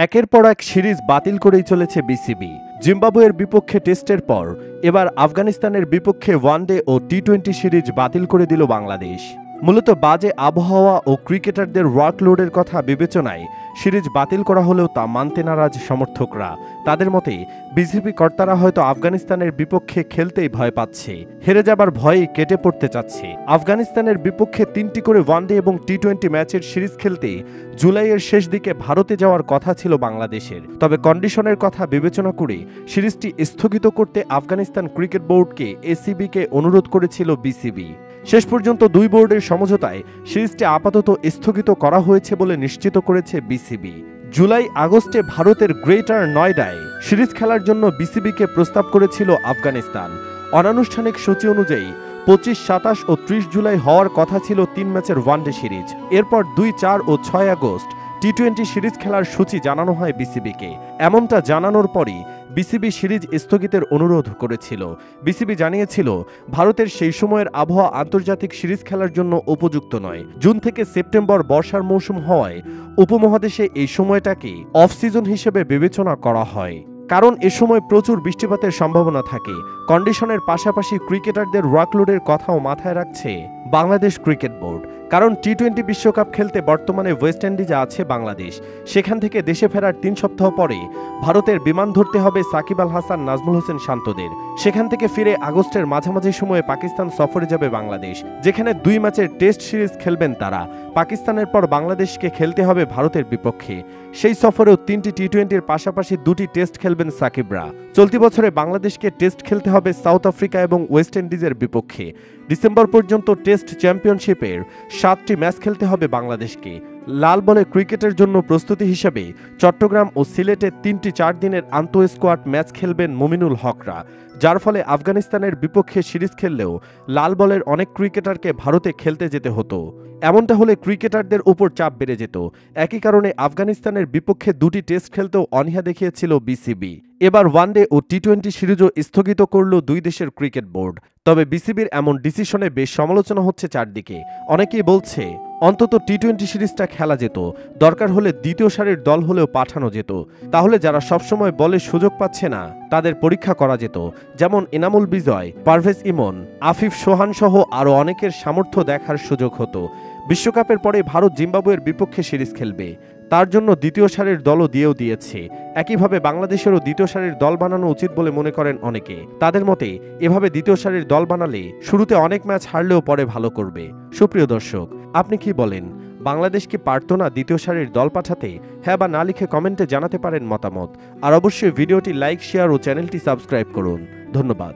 একের পর এক সিরিজ বাতিল করেই চলেছে বিসিবি। জিম্বাবুয়ের বিপক্ষে টেস্টের পর এবার আফগানিস্তানের বিপক্ষে ওয়ানডে ও টি-20 সিরিজ বাতিল করে দিল বাংলাদেশ। মূলত বাজে আবহাওয়া ও ক্রিকেটারদের ওয়ার্কলোডের কথা বিবেচনায় সিরিজ বাতিল করা হলেও তা মানতে নারাজ সমর্থকরা। তাদের মতে বিসিবি কর্তারা হয়তো আফগানিস্তানের বিপক্ষে খেলতেই ভয় পাচ্ছে, হেরে যাবার ভয়েই কেটে পড়তে চাচ্ছে। আফগানিস্তানের বিপক্ষে 3টি করে ওয়ানডে এবং টি-20 ম্যাচের সিরিজ খেলতে জুলাইয়ের শেষ দিকে ভারতে যাওয়ার কথা ছিল বাংলাদেশের। তবে কন্ডিশনের কথা বিবেচনা করে সিরিজটি স্থগিত করতে আফগানিস্তান ক্রিকেট বোর্ডকে এসিবিকে অনুরোধ করেছিল বিসিবি। শেষ পর্যন্ত দুই বোর্ডের সমঝোতায় সিরিজটি আপাতত স্থগিত করা হয়েছে বলে নিশ্চিত করেছে বিসিবি। জুলাই আগস্টে ভারতের গ্রেটার নয়ডায় সিরিজ খেলার জন্য বিসিবিকে প্রস্তাব করেছিল আফগানিস্তান। অনানুষ্ঠানিক সূচি অনুযায়ী 25, 27 ও 30 জুলাই হওয়ার কথা ছিল 3 ম্যাচের ওয়ানডে সিরিজ। এরপর 2, 4 ও 6 আগস্ট টি-20 সিরিজ খেলার সূচি জানানো হয় বিসিবিকে। এমনটা জানানোর পরই বিসিবি সিরিজ স্থগিতের অনুরোধ করেছিল। বিসিবি জানিয়েছিল ভারতের সেই সময়ের আবহাওয়া আন্তর্জাতিক সিরিজ খেলার জন্য উপযুক্ত নয়। জুন থেকে সেপ্টেম্বর বর্ষার মৌসুম হওয়ায় উপমহাদেশে এই সময়টাকে অফ সিজন হিসেবে বিবেচনা করা হয়, কারণ এ সময় প্রচুর বৃষ্টিপাতের সম্ভাবনা থাকে। কন্ডিশনের পাশাপাশি ক্রিকেটারদের ওয়ার্কলোডের কথাও মাথায় রাখছে বাংলাদেশ ক্রিকেট বোর্ড। কারণ টি-20 বিশ্বকাপ খেলতে বর্তমানে ওয়েস্ট ইন্ডিজে আছে বাংলাদেশ। সেখান থেকে দেশে ফেরার 3 সপ্তাহ পরে ভারতের বিমান ধরতে হবে সাকিব আল হাসান, নাজমুল হোসেন শান্তদের। সেখান থেকে ফিরে আগস্টের মাঝামাঝি সময়ে পাকিস্তান সফরে যাবে বাংলাদেশ, যেখানে 2 ম্যাচের টেস্ট সিরিজ খেলবেন তারা। পাকিস্তানের পর বাংলাদেশকে খেলতে হবে ভারতের বিপক্ষে। সেই সফরেও 3টি টি-20-র পাশাপাশি 2টি টেস্ট খেলবেন সাকিবরা। চলতি বছরে বাংলাদেশকে টেস্ট খেলতে হবে সাউথ আফ্রিকা এবং ওয়েস্ট ইন্ডিজের বিপক্ষে। ডিসেম্বর পর্যন্ত টেস্ট চ্যাম্পিয়নশিপের 7টি ম্যাচ খেলতে হবে বাংলাদেশকে। লাল বলে ক্রিকেটের জন্য প্রস্তুতি হিসেবে চট্টগ্রাম ও সিলেটে 3টি 4 দিনের আন্তঃস্কোয়াড ম্যাচ খেলবেন মুমিনুল হকরা, যার ফলে আফগানিস্তানের বিপক্ষে সিরিজ খেললেও লাল বলের অনেক ক্রিকেটারকে ভারতে খেলতে যেতে হতো। এমনটা হলে ক্রিকেটারদের উপর চাপ বেড়ে যেত। একই কারণে আফগানিস্তানের বিপক্ষে 2টি টেস্ট খেলতেও অনীহা দেখিয়েছিল বিসিবি। এবার ওয়ানডে ও টি-20 সিরিজও স্থগিত করল দুই দেশের ক্রিকেট বোর্ড। তবে বিসিবির এমন ডিসিশনে বেশ সমালোচনা হচ্ছে চারদিকে। অনেকেই বলছে অন্তত টি-20 সিরিজটা খেলা যেত, দরকার হলে দ্বিতীয় সারির দল হলেও পাঠানো যেত। তাহলে যারা সবসময় বলে সুযোগ পাচ্ছে না তাদের পরীক্ষা করা যেত। যেমন এনামুল বিজয়, পারভেজ ইমন, আফিফ সোহান সহ আরও অনেকের সামর্থ্য দেখার সুযোগ হতো। বিশ্বকাপের পরে ভারত জিম্বাবুয়ের বিপক্ষে সিরিজ খেলবে, তার জন্য দ্বিতীয় সারির দলও দিয়েছে। একইভাবে বাংলাদেশেরও দ্বিতীয় সারির দল বানানো উচিত বলে মনে করেন অনেকে। তাদের মতে এভাবে দ্বিতীয় সারির দল বানালে শুরুতে অনেক ম্যাচ হারলেও পরে ভালো করবে। সুপ্রিয় দর্শক, আপনি কি বলেন? বাংলাদেশ কি পারত না দ্বিতীয় সারির দল পাঠাতে? হ্যাঁ বা না লিখে কমেন্টে জানাতে পারেন মতামত। আর অবশ্যই ভিডিওটি লাইক, শেয়ার ও চ্যানেলটি সাবস্ক্রাইব করুন। ধন্যবাদ।